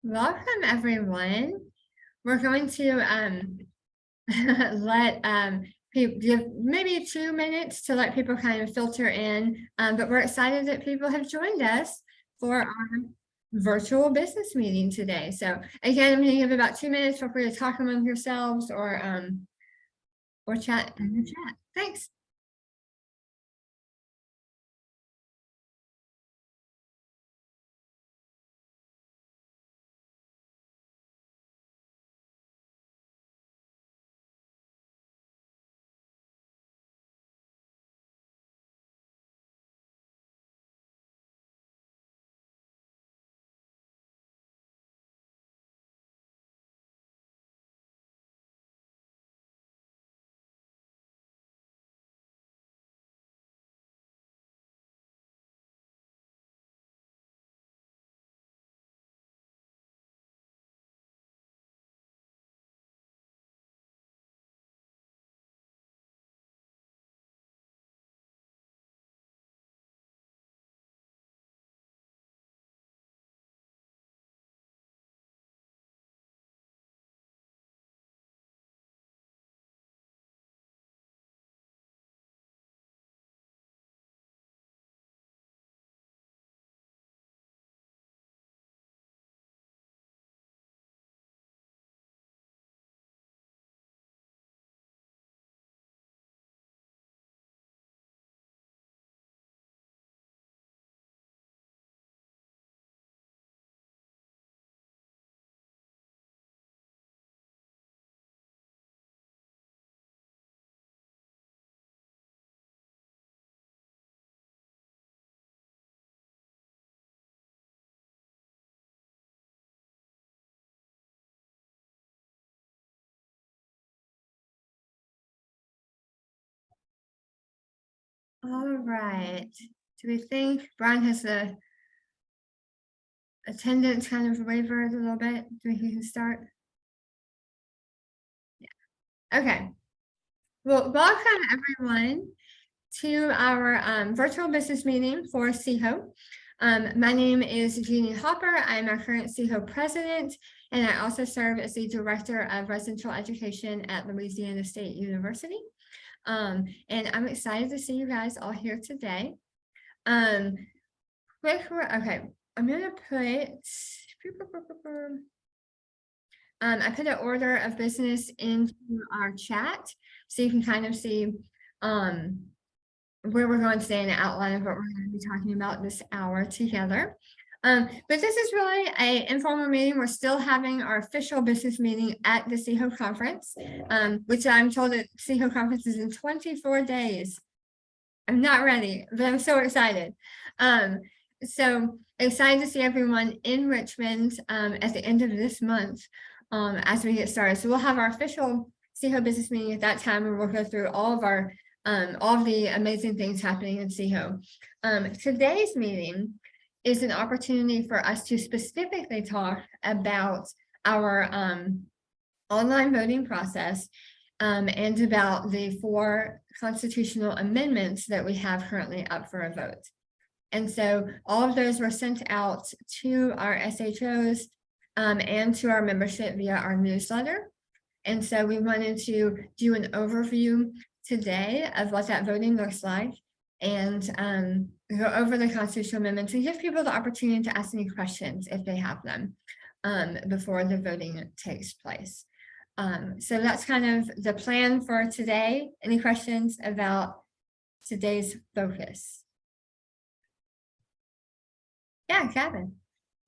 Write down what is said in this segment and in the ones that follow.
Welcome, everyone. We're going to let people give maybe 2 minutes to let people kind of filter in, but we're excited that people have joined us for our virtual business meeting today. So again, I'm going to give about 2 minutes. Feel free to talk among yourselves or chat in the chat. Thanks. All right. Do we think Brian has the attendance kind of wavered a little bit? Do we think he can start? Yeah. Okay. Well, welcome everyone to our virtual business meeting for CEHO. My name is Jeannie Hopper. I'm our current CEHO president, and I also serve as the director of residential education at Louisiana State University. And I'm excited to see you guys all here today. Okay, I'm gonna put, I put an order of business into our chat so you can kind of see where we're going today and an outline of what we're going to be talking about this hour together. But this is really an informal meeting. We're still having our official business meeting at the CEHO conference, which I'm told that CEHO conference is in 24 days. I'm not ready, but I'm so excited. So excited to see everyone in Richmond at the end of this month as we get started. So we'll have our official CEHO business meeting at that time, and we'll go through all of the amazing things happening in CEHO. Today's meeting is an opportunity for us to specifically talk about our online voting process and about the 4 constitutional amendments that we have currently up for a vote. And so all of those were sent out to our SHOs and to our membership via our newsletter. And so we wanted to do an overview today of what that voting looks like and go over the constitutional amendments and give people the opportunity to ask any questions if they have them before the voting takes place. So that's kind of the plan for today. Any questions about today's focus? Yeah, Kevin.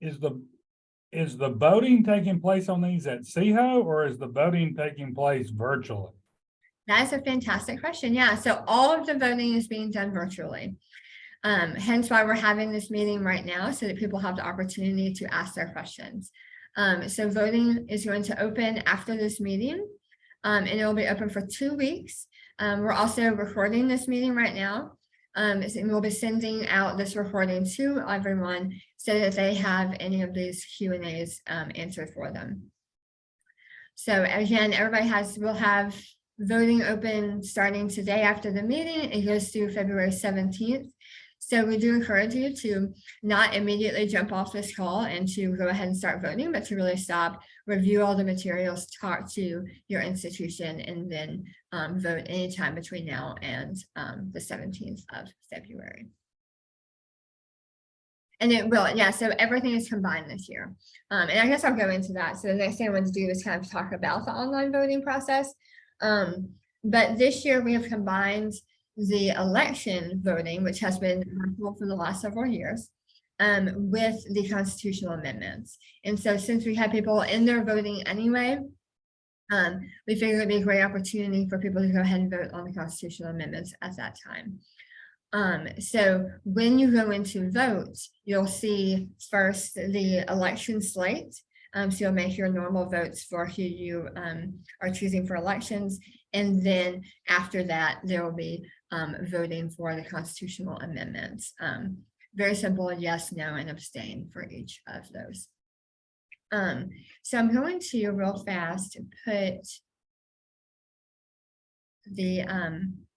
Is the voting taking place on these at CEHO, or is the voting taking place virtually? That is a fantastic question. Yeah, so all of the voting is being done virtually. Hence why we're having this meeting right now, so that people have the opportunity to ask their questions. So voting is going to open after this meeting, and it will be open for 2 weeks. We're also recording this meeting right now, and we'll be sending out this recording to everyone so that they have any of these Q&As answered for them. So again, everybody will have voting open starting today after the meeting. It goes through February 17th. So we do encourage you to not immediately jump off this call and to go ahead and start voting, but to really stop, review all the materials, talk to your institution, and then vote anytime between now and the 17th of February. And it will, yeah, so everything is combined this year. And I guess I'll go into that. So the next thing I want to do is kind of talk about the online voting process. But this year we have combined the election voting, which has been virtual for the last several years, with the constitutional amendments. And so since we had people in there voting anyway, we figured it'd be a great opportunity for people to go ahead and vote on the constitutional amendments at that time. So when you go into vote, you'll see first the election slate. So you'll make your normal votes for who you are choosing for elections. And then after that, there will be voting for the constitutional amendments. Very simple, yes, no, and abstain for each of those. So I'm going to real fast put the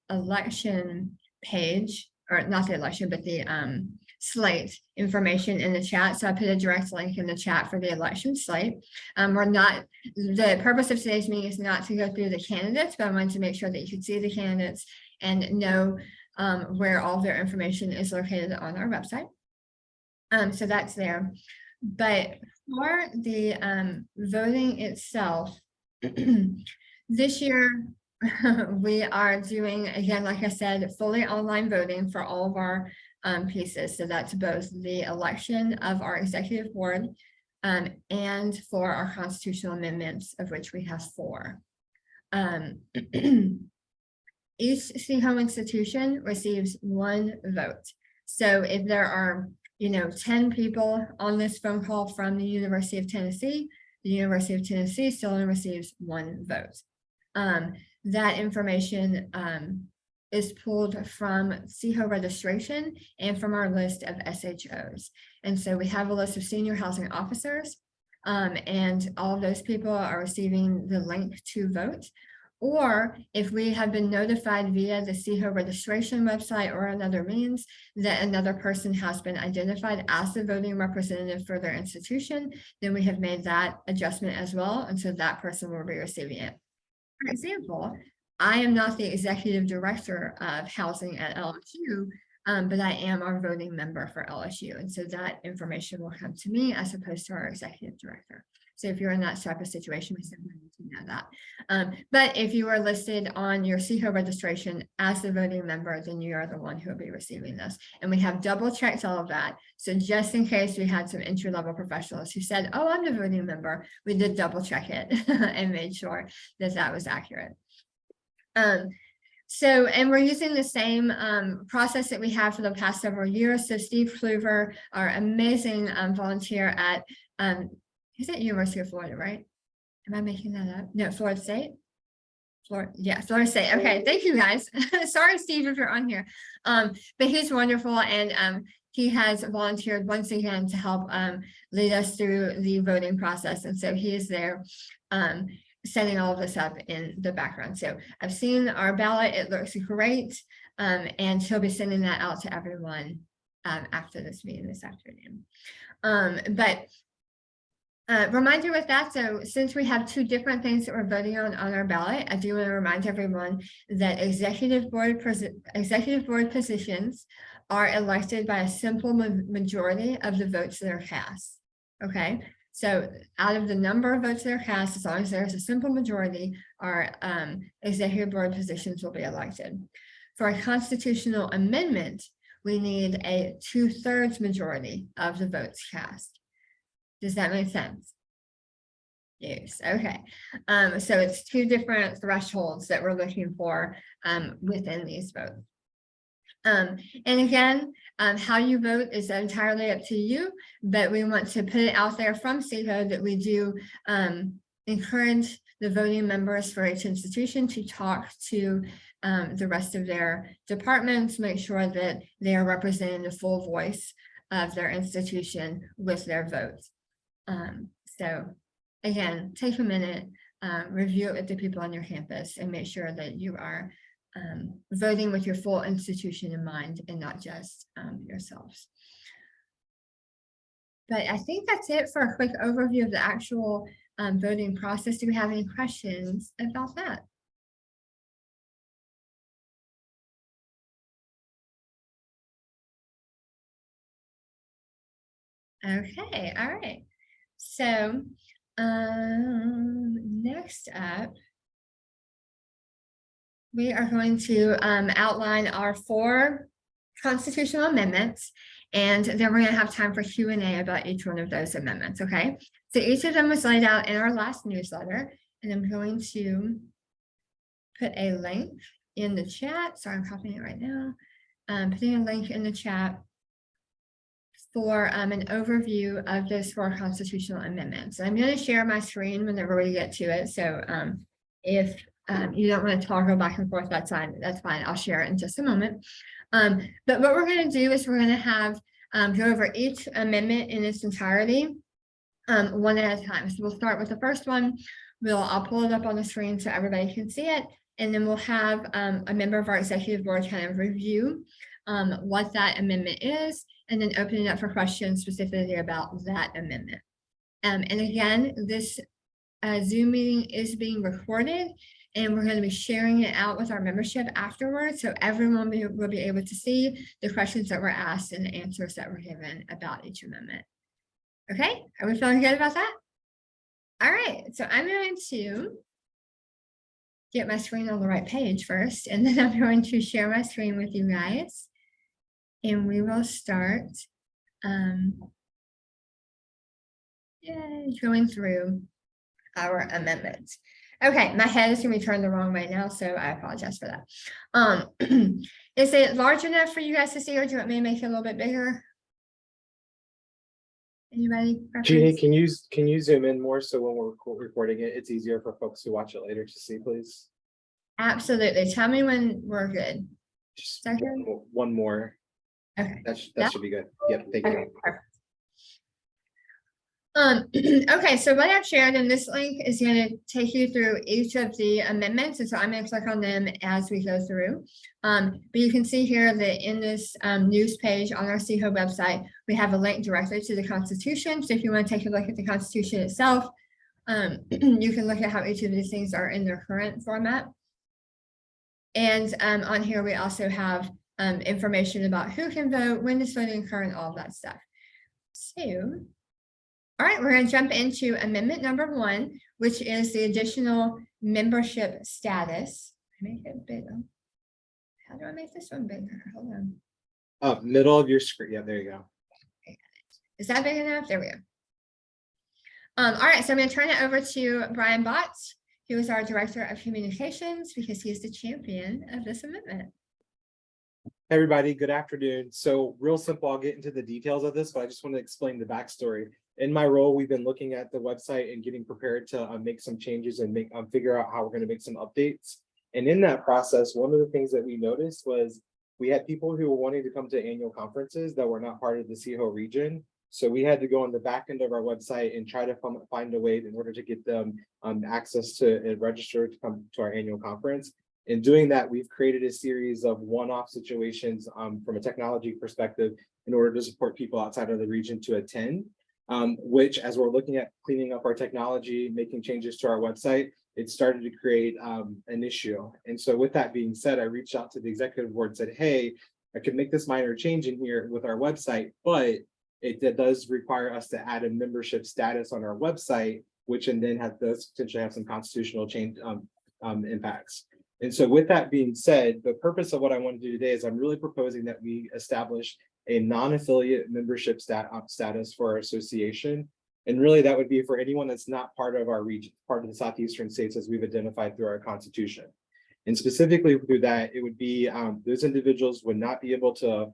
election page, or not the election, but the slate information in the chat. So I put a direct link in the chat for the election slate. The purpose of today's meeting is not to go through the candidates, but I wanted to make sure that you could see the candidates and know where all their information is located on our website. So that's there. But for the voting itself, this year, we are doing, again, like I said, fully online voting for all of our pieces. So that's both the election of our executive board and for our constitutional amendments, of which we have 4. Each CHO institution receives 1 vote. So if there are 10 people on this phone call from the University of Tennessee, the University of Tennessee still only receives 1 vote. That information is pulled from CHO registration and from our list of SHOs. And so we have a list of senior housing officers, and all of those people are receiving the link to vote. Or if we have been notified via the CHO registration website or another means that another person has been identified as the voting representative for their institution, then we have made that adjustment as well. And so that person will be receiving it. For example, I am not the executive director of housing at LSU, but I am our voting member for LSU. And so that information will come to me as opposed to our executive director. So if you're in that type of situation, we simply need to know that. But if you are listed on your CHO registration as the voting member, then you are the one who will be receiving this. And we have double checked all of that. So just in case we had some entry-level professionals who said, oh, I'm the voting member, we did double check it and made sure that that was accurate. And we're using the same process that we have for the past several years. So Steve Kluver, our amazing volunteer at, he's at University of Florida, right? Am I making that up? No, Florida State? Florida State. Okay, thank you guys. Sorry, Steve, if you're on here. But he's wonderful, and he has volunteered once again to help lead us through the voting process. And so he is there setting all of this up in the background. So I've seen our ballot, it looks great. And he'll be sending that out to everyone after this meeting this afternoon. Reminder with that, so since we have 2 different things that we're voting on our ballot, I do want to remind everyone that executive board positions are elected by a simple majority of the votes that are cast. Okay, so out of the number of votes that are cast, as long as there's a simple majority, our executive board positions will be elected. For a constitutional amendment, we need a 2/3 majority of the votes cast. Does that make sense? Yes, okay. So it's 2 different thresholds that we're looking for within these votes. And again, how you vote is entirely up to you, but we want to put it out there from CHO that we do encourage the voting members for each institution to talk to the rest of their departments, make sure that they are representing the full voice of their institution with their votes. So again, take a minute, review it with the people on your campus and make sure that you are voting with your full institution in mind and not just yourselves. But I think that's it for a quick overview of the actual voting process. Do we have any questions about that? Okay, all right. So next up, we are going to outline our 4 constitutional amendments, and then we're going to have time for Q&A about each one of those amendments, okay? So each of them was laid out in our last newsletter, and I'm going to put a link in the chat. Sorry, I'm copying it right now. Putting a link in the chat for an overview of those 4 constitutional amendments. I'm going to share my screen whenever we get to it. So if you don't want to toggle back and forth, that's fine. That's fine. I'll share it in just a moment. But what we're going to do is we're going to have go over each amendment in its entirety, one at a time. So we'll start with the first one. I'll pull it up on the screen so everybody can see it. And then we'll have a member of our executive board kind of review what that amendment is, and then open it up for questions specifically about that amendment. And again, this Zoom meeting is being recorded, and we're going to be sharing it out with our membership afterwards, so everyone will be able to see the questions that were asked and the answers that were given about each amendment. Okay, are we feeling good about that? All right, so I'm going to get my screen on the right page first, and then I'm going to share my screen with you guys, and we will start going through our amendments. Okay, my head is going to be turned the wrong way now, so I apologize for that. Is it large enough for you guys to see, or do you want me to make it a little bit bigger? Anybody? Jeannie, can you zoom in more so when we're recording it, it's easier for folks who watch it later to see, please? Absolutely. Tell me when we're good. Just one more. Okay. That should be good. Yep. Thank you. Perfect. Okay, so what I've shared in this link is going to take you through each of the amendments, and so I'm going to click on them as we go through. But you can see here that in this news page on our CHO website, we have a link directly to the Constitution. So if you want to take a look at the Constitution itself, you can look at how each of these things are in their current format. And on here, we also have information about who can vote, when does voting occur, and all of that stuff. So, all right, we're going to jump into amendment number 1, which is the additional membership status. Make it bigger. How do I make this one bigger? Hold on. Middle of your screen. Yeah, there you go. Is that big enough? There we go. All right, so I'm going to turn it over to Brian Botts, who is our Director of Communications, because he is the champion of this amendment. Hey everybody, good afternoon. So real simple, I'll get into the details of this, but I just want to explain the backstory. In my role, we've been looking at the website and getting prepared to make some changes and figure out how we're going to make some updates. And in that process, one of the things that we noticed was we had people who were wanting to come to annual conferences that were not part of the CHO region. So we had to go on the back end of our website and try to find a way in order to get them access to register to come to our annual conference. In doing that, we've created a series of one-off situations from a technology perspective in order to support people outside of the region to attend, which, as we're looking at cleaning up our technology, making changes to our website, it started to create an issue. And so with that being said, I reached out to the executive board and said, hey, I could make this minor change in here with our website, but it does require us to add a membership status on our website, which and then does potentially have some constitutional change impacts. And so with that being said, the purpose of what I want to do today is I'm really proposing that we establish a non-affiliate membership status for our association. And really that would be for anyone that's not part of our region, part of the Southeastern states as we've identified through our Constitution. And specifically through that, it would be those individuals would not be able to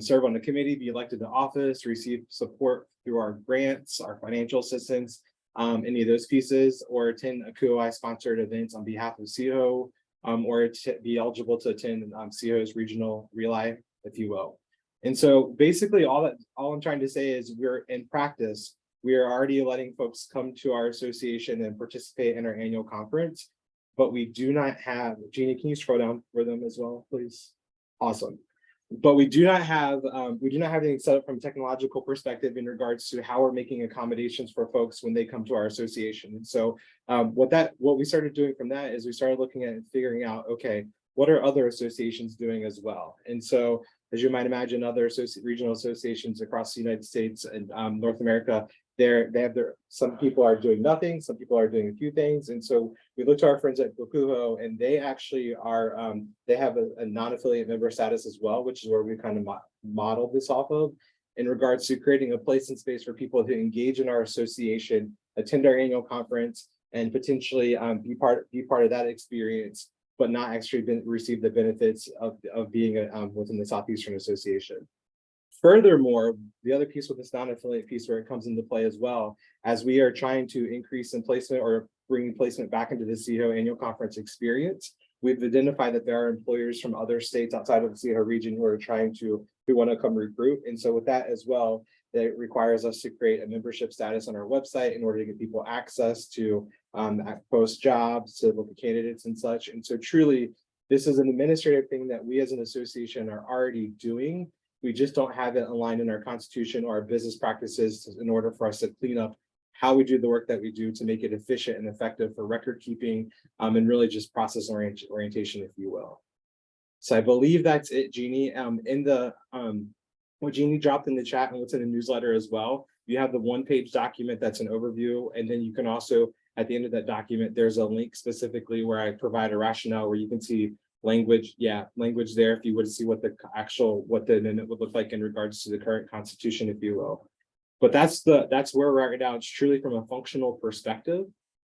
serve on a committee, be elected to office, receive support through our grants, our financial assistance, any of those pieces, or attend a CUI sponsored events on behalf of CHO, or to be eligible to attend CHO's regional relay, if you will. And so basically all I'm trying to say is we're in practice, we are already letting folks come to our association and participate in our annual conference. but we do not have, Jeannie, can you scroll down for them as well, please? Awesome. But we do not have anything set up from a technological perspective in regards to how we're making accommodations for folks when they come to our association. And so what we started doing from that is we started looking at and figuring out, okay, what are other associations doing as well? And so, as you might imagine, other regional associations across the United States and North America, some people are doing nothing, some people are doing a few things. And so we looked to our friends at Bokuho, and they actually are, they have a non-affiliate member status as well, which is where we kind of modeled this off of in regards to creating a place and space for people to engage in our association, attend our annual conference, and potentially be part of that experience, but not actually receive the benefits of being within the Southeastern Association. Furthermore, the other piece with this non-affiliate piece where it comes into play as well, as we are trying to increase in placement or bringing placement back into the CIHO annual conference experience, we've identified that there are employers from other states outside of the CIHO region who want to come recruit. And so with that as well, it requires us to create a membership status on our website in order to give people access to post jobs, to look at candidates and such. And so truly, this is an administrative thing that we as an association are already doing. We just don't have it aligned in our constitution or our business practices in order for us to clean up how we do the work that we do to make it efficient and effective for record keeping and really just process orientation, if you will. So I believe that's it, Jeannie. What Jeannie dropped in the chat and what's in the newsletter as well, you have the one-page document that's an overview, and then you can also, at the end of that document, there's a link specifically where I provide a rationale where you can see language there if you would see what the amendment would look like in regards to the current constitution, if you will. But that's where we're at right now. It's truly from a functional perspective.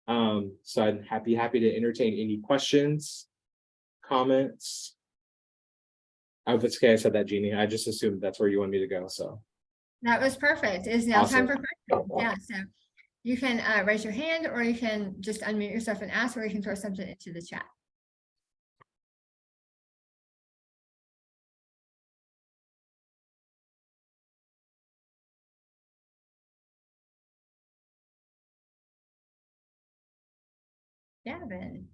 So I'd happy to entertain any questions, comments. It's okay, I said that, Jeannie. I just assumed that's where you want me to go. So That was perfect. It's now time Awesome. for questions. Yeah, so you can raise your hand, or you can just unmute yourself and ask, or you can throw something into the chat. Gavin.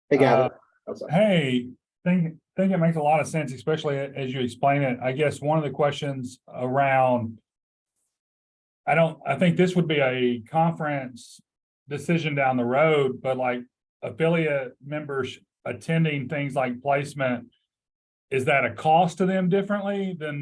hey, Gavin. Oh, sorry. Hey, think it makes a lot of sense, especially as you explain it. I guess one of the questions around, I think this would be a conference decision down the road, but like affiliate members attending things like placement, is that a cost to them differently than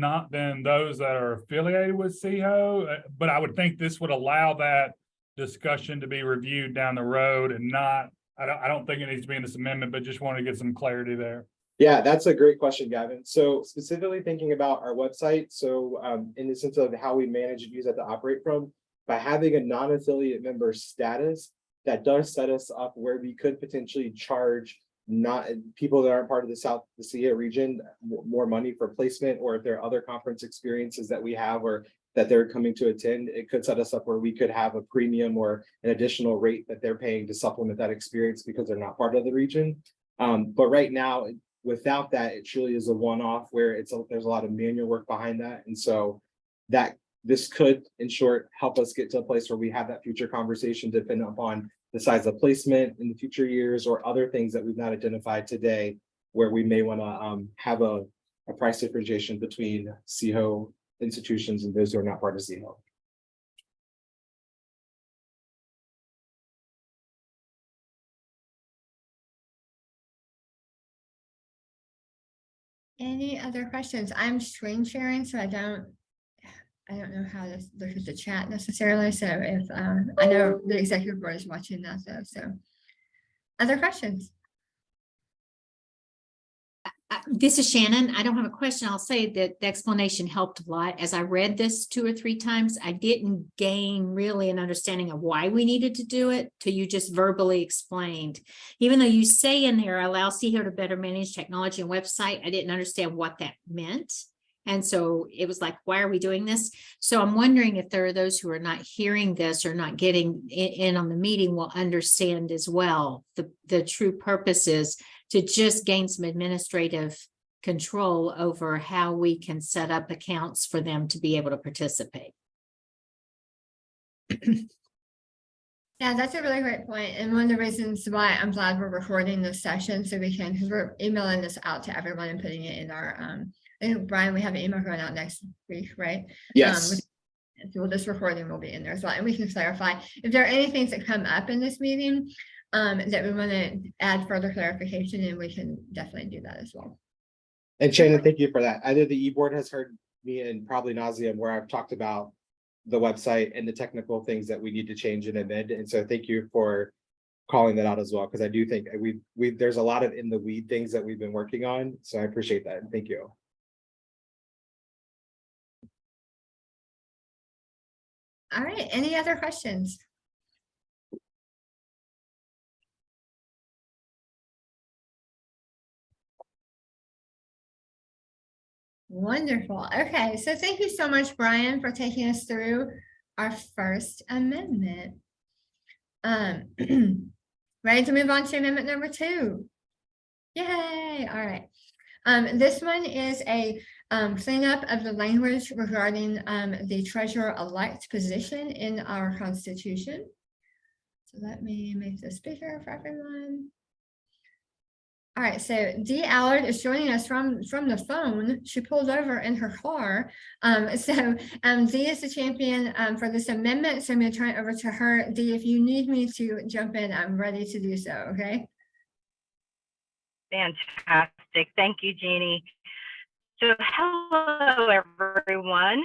those that are affiliated with CIHO? But I would think this would allow that discussion to be reviewed down the road and not, I don't think it needs to be in this amendment, but just want to get some clarity there. Yeah, that's a great question, Gavin. So specifically thinking about our website, so in the sense of how we manage and use that to operate from, by having a non-affiliate member status, that does set us up where we could potentially charge not people that aren't part of the CIHO region more money for placement, or if there are other conference experiences that we have or that they're coming to attend, it could set us up where we could have a premium or an additional rate that they're paying to supplement that experience because they're not part of the region. But right now, without that, it truly is a one-off where there's a lot of manual work behind that. And so that this could, in short, help us get to a place where we have that future conversation depending upon the size of placement in the future years or other things that we've not identified today, where we may want to have a price differentiation between CIHO institutions and those who are not part of CIHO. Any other questions? I'm screen sharing, so I don't know how to look at the chat necessarily. So if I know the executive board is watching that though. So other questions? This is Shannon. I don't have a question. I'll say that the explanation helped a lot. As I read this 2 or 3 times, I didn't gain really an understanding of why we needed to do it till you just verbally explained. Even though you say in there, allow CIHO to better manage technology and website, I didn't understand what that meant. And so it was like, why are we doing this? So I'm wondering if there are those who are not hearing this or not getting in on the meeting will understand as well. The true purpose is to just gain some administrative control over how we can set up accounts for them to be able to participate. Thank Yeah, that's a really great point. And one of the reasons why I'm glad we're recording this session so we can, because we're emailing this out to everyone and putting it in our, I think, Brian, we have an email going out next week, right? Yes. So this recording will be in there as well. And we can clarify if there are any things that come up in this meeting that we want to add further clarification, and we can definitely do that as well. And Shannon, thank you for that. I know the e-board has heard me and probably nauseam where I've talked about the website and the technical things that we need to change and amend. And so thank you for calling that out as well, because I do think there's a lot of in the weed things that we've been working on. So I appreciate that. And thank you. All right, any other questions? Wonderful. Okay, so thank you so much, Brian, for taking us through our first amendment. Ready to move on to amendment number 2? Yay! All right. This one is a cleanup of the language regarding the treasurer-elect position in our Constitution. So let me make this bigger for everyone. All right, so Dee Allard is joining us from the phone. She pulled over in her car. Dee is the champion for this amendment. So I'm going to turn it over to her. Dee, if you need me to jump in, I'm ready to do so, okay? Fantastic. Thank you, Jeannie. So hello, everyone.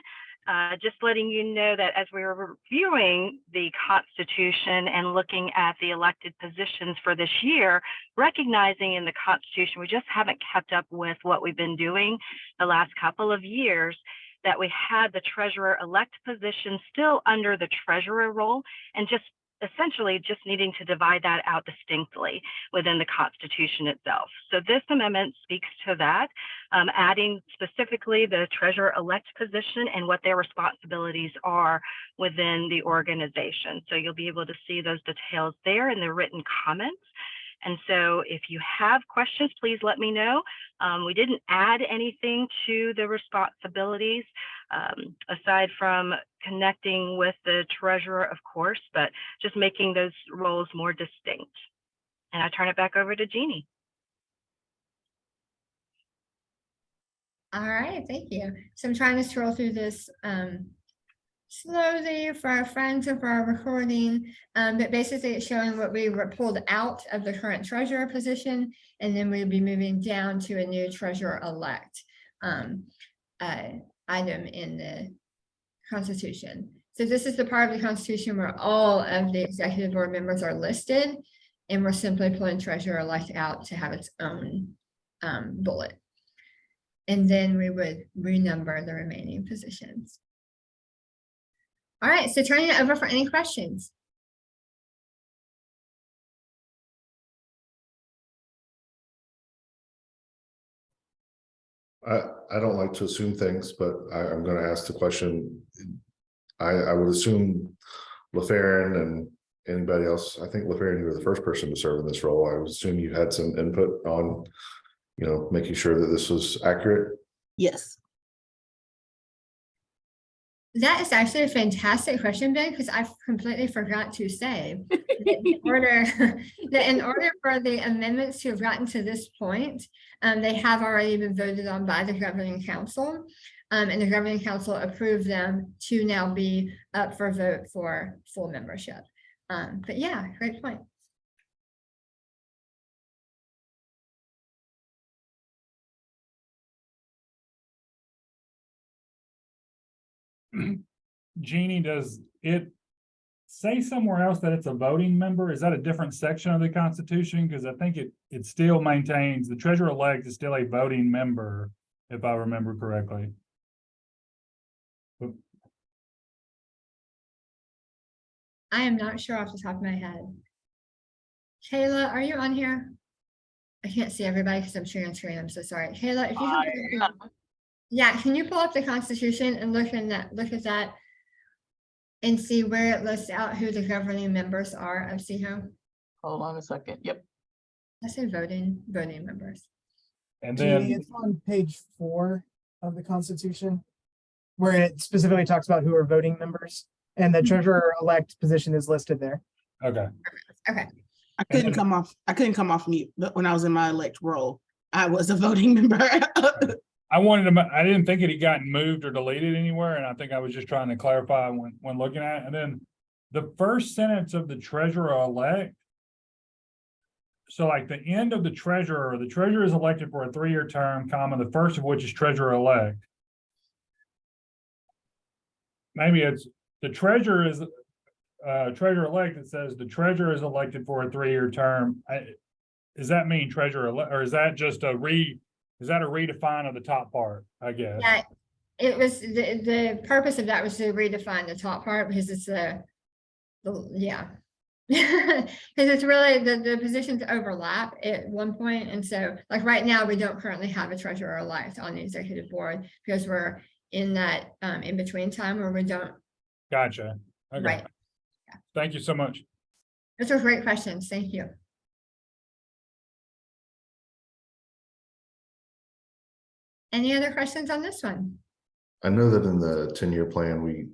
Just letting you know that as we were reviewing the Constitution and looking at the elected positions for this year, recognizing in the Constitution, we just haven't kept up with what we've been doing the last couple of years, that we had the treasurer-elect position still under the treasurer role, and just essentially just needing to divide that out distinctly within the Constitution itself. So this amendment speaks to that, adding specifically the treasurer-elect position and what their responsibilities are within the organization. So you'll be able to see those details there in the written comments. And so if you have questions, please let me know. We didn't add anything to the responsibilities aside from connecting with the treasurer, of course, but just making those roles more distinct. And I turn it back over to Jeannie. All right, thank you. So I'm trying to scroll through this slowly for our friends and for our recording, but basically it's showing what we were pulled out of the current treasurer position, and then we'll be moving down to a new treasurer-elect item in the Constitution. So this is the part of the Constitution where all of the executive board members are listed, and we're simply pulling treasurer-elect out to have its own bullet. And then we would renumber the remaining positions. All right, so turning it over for any questions. I don't like to assume things, but I'm going to ask the question. I would assume LaFerrin and anybody else. I think LaFerrin, you were the first person to serve in this role. I would assume you had some input on, making sure that this was accurate. Yes. That is actually a fantastic question, Ben, because I completely forgot to say that in order for the amendments to have gotten to this point, they have already been voted on by the governing council, and the governing council approved them to now be up for vote for full membership. But yeah, great point. Jeannie, does it say somewhere else that it's a voting member? Is that a different section of the Constitution? Because I think it still maintains the treasurer-elect is still a voting member, if I remember correctly. I am not sure off the top of my head. Kayla, are you on here? I can't see everybody because I'm sharing screen. I'm so sorry. Kayla, if you can, yeah, can you pull up the Constitution and look at that and see where it lists out who the governing members are of CHO? Hold on a second. Yep. I say voting members. And Jeannie, then it's on page 4 of the Constitution, where it specifically talks about who are voting members, and the treasurer-elect position is listed there. Okay. Okay, I And couldn't then- come off mute, but when I was in my elect role, I was a voting member. I didn't think it had gotten moved or deleted anywhere, and I think I was just trying to clarify when looking at it. And then the first sentence of the treasurer-elect. So like the end of the treasurer is elected for a 3-year term, comma, the first of which is treasurer-elect. Maybe it's the treasurer is treasurer-elect. It says the treasurer is elected for a 3-year term. Does that mean treasurer-elect, or is that just is that a redefine of the top part, I guess? yeah, it was, the purpose of that was to redefine the top part because it's yeah. Because it's really, the positions overlap at one point, and so, like, right now, we don't currently have a treasurer-elect on the executive board because we're in that in-between time where we don't, Gotcha. Okay, right. thank you so much. Those are great questions, thank you. Any other questions on this one? I know that in the 10-year plan, we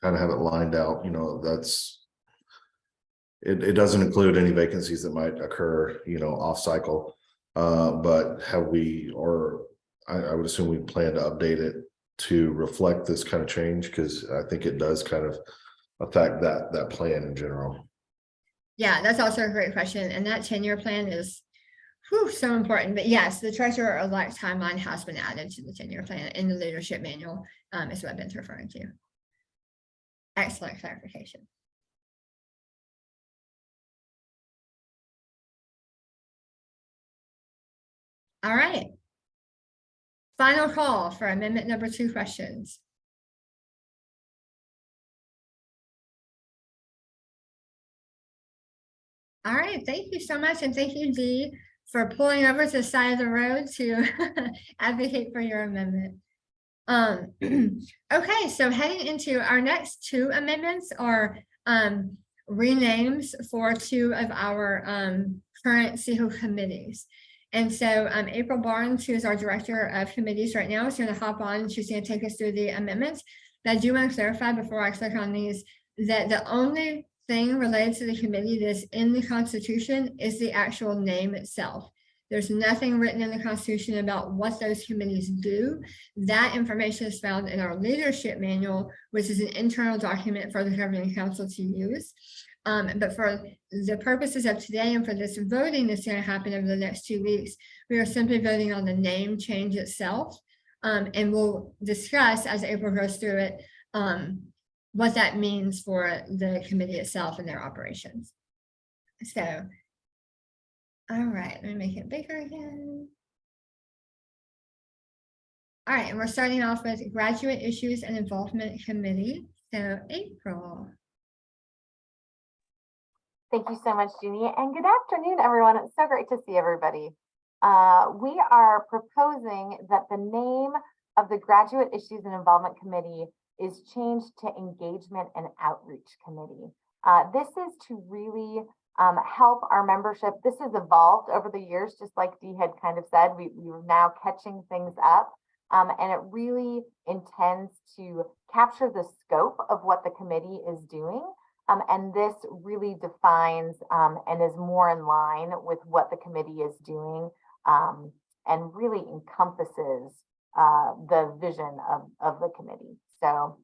kind of have it lined out, that's. It doesn't include any vacancies that might occur, off cycle. But have we, or I would assume we plan to update it to reflect this kind of change, because I think it does kind of affect that plan in general. Yeah, that's also a great question, and that 10-year plan is so important. But yes, the treasurer-elect timeline has been added to the 10-year plan in the leadership manual, is what Ben's referring to. Excellent clarification. All right. Final call for amendment number 2 questions. All right, thank you so much, and thank you, Dee, for pulling over to the side of the road to advocate for your amendment. Okay, so heading into our next 2 amendments are renames for 2 of our current CEHO committees. And so April Barnes, who is our director of committees right now, is going to hop on and she's going to take us through the amendments. But I do want to clarify before I click on these that the only thing related to the committee that's in the Constitution is the actual name itself. There's nothing written in the Constitution about what those committees do. That information is found in our leadership manual, which is an internal document for the governing council to use. But for the purposes of today and for this voting that's going to happen over the next 2 weeks, we are simply voting on the name change itself. And we'll discuss as April goes through it, what that means for the committee itself and their operations. So, all right, let me make it bigger again. All right, and we're starting off with Graduate Issues and Involvement Committee. So, April. Thank you so much, Jeannie, and good afternoon, everyone. It's so great to see everybody. We are proposing that the name of the Graduate Issues and Involvement Committee is changed to Engagement and Outreach Committee. This is to really help our membership. This has evolved over the years, just like Dee had kind of said, we're now catching things up. And it really intends to capture the scope of what the committee is doing. And this really defines and is more in line with what the committee is doing and really encompasses the vision of the committee. So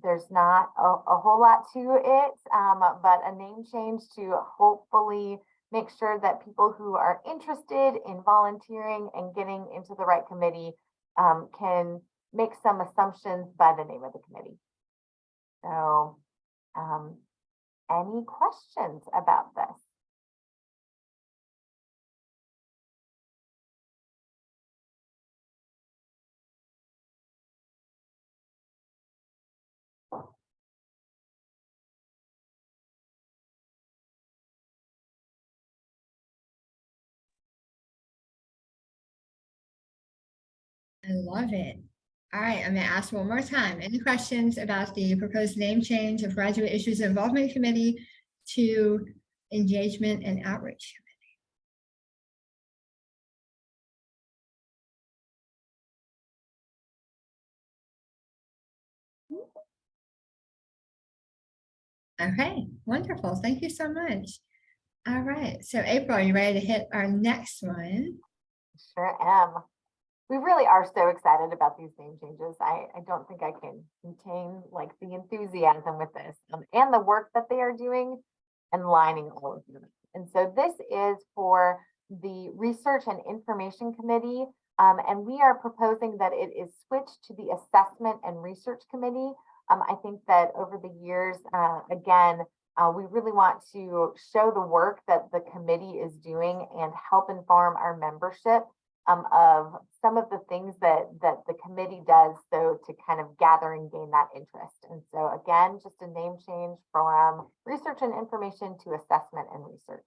there's not a whole lot to it, but a name change to hopefully make sure that people who are interested in volunteering and getting into the right committee can make some assumptions by the name of the committee. So any questions about this? I love it. All right, I'm going to ask one more time. Any questions about the proposed name change of Graduate Issues and Involvement Committee to Engagement and Outreach? Okay, wonderful. Thank you so much. All right, so April, are you ready to hit our next one? Sure am. We really are so excited about these name changes. I don't think I can contain like the enthusiasm with this and the work that they are doing and lining all of them. And so this is for the Research and Information Committee. And we are proposing that it is switched to the Assessment and Research Committee. I think that over the years, again, we really want to show the work that the committee is doing and help inform our membership of some of the things that the committee does, so to kind of gather and gain that interest. And so again, just a name change from Research and Information to Assessment and Research.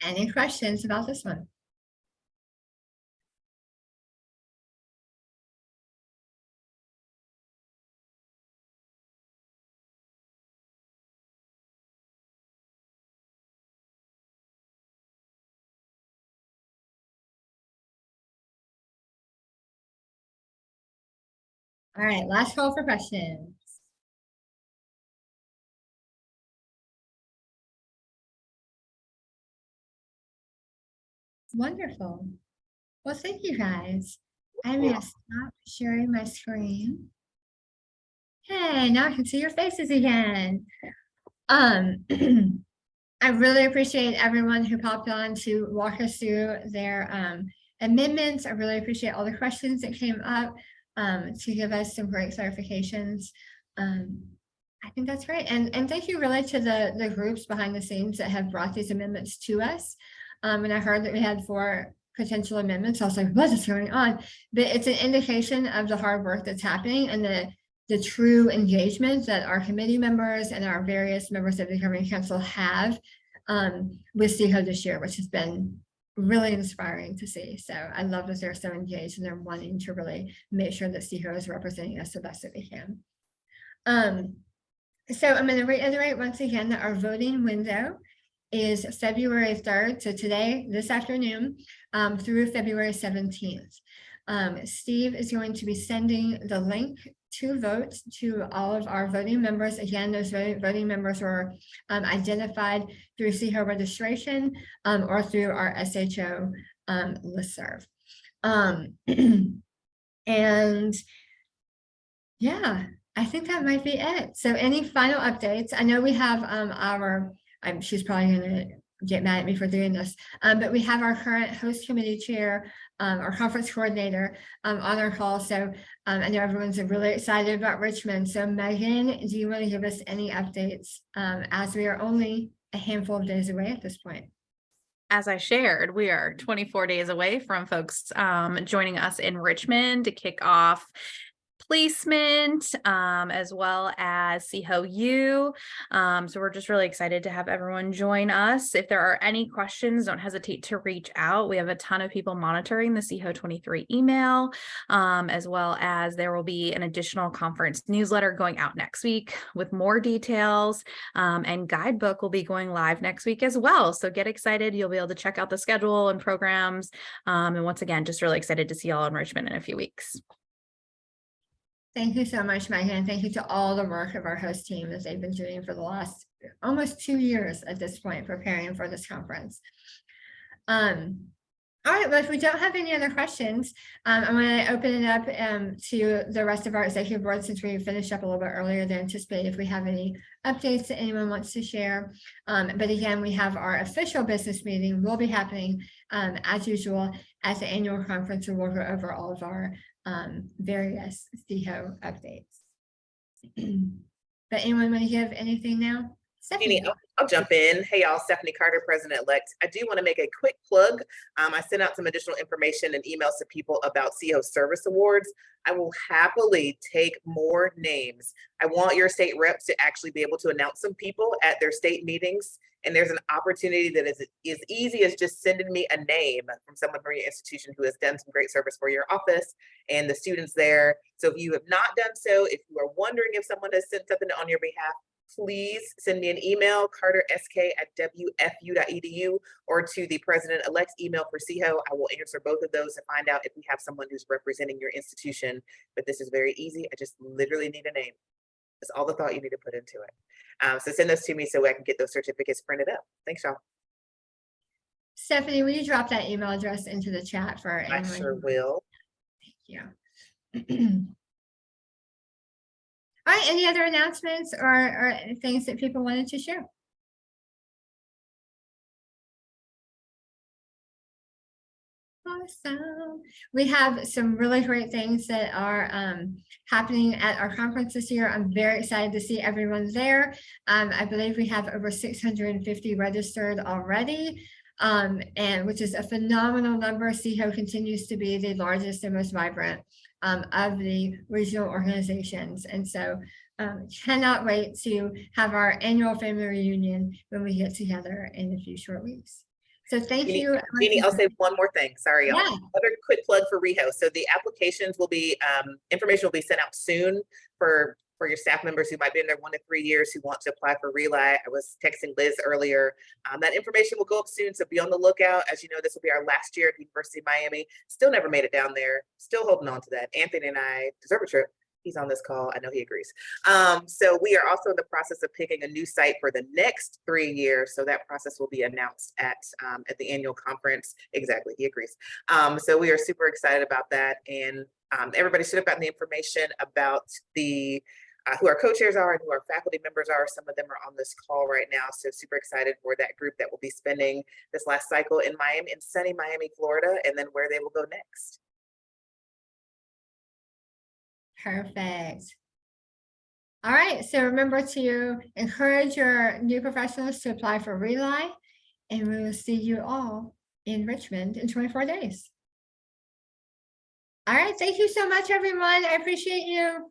Any questions about this one? All right, last call for questions. Wonderful. Well, thank you guys. I'm gonna stop sharing my screen. Hey, now I can see your faces again. I really appreciate everyone who popped on to walk us through their amendments. I really appreciate all the questions that came up to give us some great clarifications. I think that's great. And thank you really to the groups behind the scenes that have brought these amendments to us. And I heard that we had 4 potential amendments. I was like, what is going on? But it's an indication of the hard work that's happening and the true engagement that our committee members and our various members of the governing council have with CEHO this year, which has been really inspiring to see. So I love that they're so engaged and they're wanting to really make sure that CEHO is representing us the best that we can. So I'm going to reiterate once again that our voting window is February 3rd, so today, this afternoon, through February 17th. Steve is going to be sending the link to vote to all of our voting members. Again, those voting members were identified through CEHO registration or through our SHO listserv. And yeah, I think that might be it. So any final updates? I know we have she's probably going to get mad at me for doing this, but we have our current host committee chair, our conference coordinator on our call. So I know everyone's really excited about Richmond. So Megan, do you want to give us any updates as we are only a handful of days away at this point? As I shared, we are 24 days away from folks joining us in Richmond to kick off placement as well as CEHO U. So we're just really excited to have everyone join us. If there are any questions, don't hesitate to reach out. We have a ton of people monitoring the CEHO 23 email, as well as there will be an additional conference newsletter going out next week with more details, and guidebook will be going live next week as well. So get excited. You'll be able to check out the schedule and programs. And once again, just really excited to see y'all in Richmond in a few weeks. Thank you so much, Megan. Thank you to all the work of our host team that they've been doing for the last almost 2 years at this point, preparing for this conference. All right, well, if we don't have any other questions, I'm going to open it up to the rest of our executive board since we finished up a little bit earlier than anticipated if we have any updates that anyone wants to share. But again, we have our official business meeting will be happening as usual at the annual conference, and we'll go over all of our various CEHO updates. But anyone want to give anything now? Jeannie, I'll jump in. Hey, y'all, Stephanie Carter, President-elect. I do want to make a quick plug. I sent out some additional information and emails to people about CEHO Service Awards. I will happily take more names. I want your state reps to actually be able to announce some people at their state meetings. And there's an opportunity that is as easy as just sending me a name from someone from your institution who has done some great service for your office and the students there. So if you have not done so, if you are wondering if someone has sent something on your behalf, please send me an email, cartersk@wfu.edu, or to the president-elect's email for CEHO. I will answer both of those to find out if we have someone who's representing your institution. But this is very easy. I just literally need a name. That's all the thought you need to put into it. So send those to me so I can get those certificates printed up. Thanks, y'all. Stephanie, will you drop that email address into the chat for I anyone? sure will. Yeah. All right, any other announcements or things that people wanted to share? Awesome. We have some really great things that are happening at our conference this year. I'm very excited to see everyone there. I believe we have over 650 registered already, and which is a phenomenal number. CEHO continues to be the largest and most vibrant of the regional organizations. And so cannot wait to have our annual family reunion when we get together in a few short weeks. So thank you. Jeannie, I'll say one more thing. Sorry, y'all. Yeah. Another quick plug for Reho. So the applications will be, information will be sent out soon for your staff members who might be in there 1 to 3 years who want to apply for Relight. I was texting Liz earlier. That information will go up soon, so be on the lookout. As you know, this will be our last year at the University of Miami. Still never made it down there. Still holding on to that. Anthony and I deserve a trip. He's on this call. I know he agrees. So we are also in the process of picking a new site for the next 3 years. So that process will be announced at the annual conference. Exactly, he agrees. So we are super excited about that. And everybody should have gotten the information about the who our co-chairs are and who our faculty members are. Some of them are on this call right now. So super excited for that group that will be spending this last cycle in Miami, in sunny Miami, Florida, and then where they will go next. Perfect. All right, so remember to encourage your new professionals to apply for Relight, and we will see you all in Richmond in 24 days. All right, thank you so much, everyone. I appreciate you.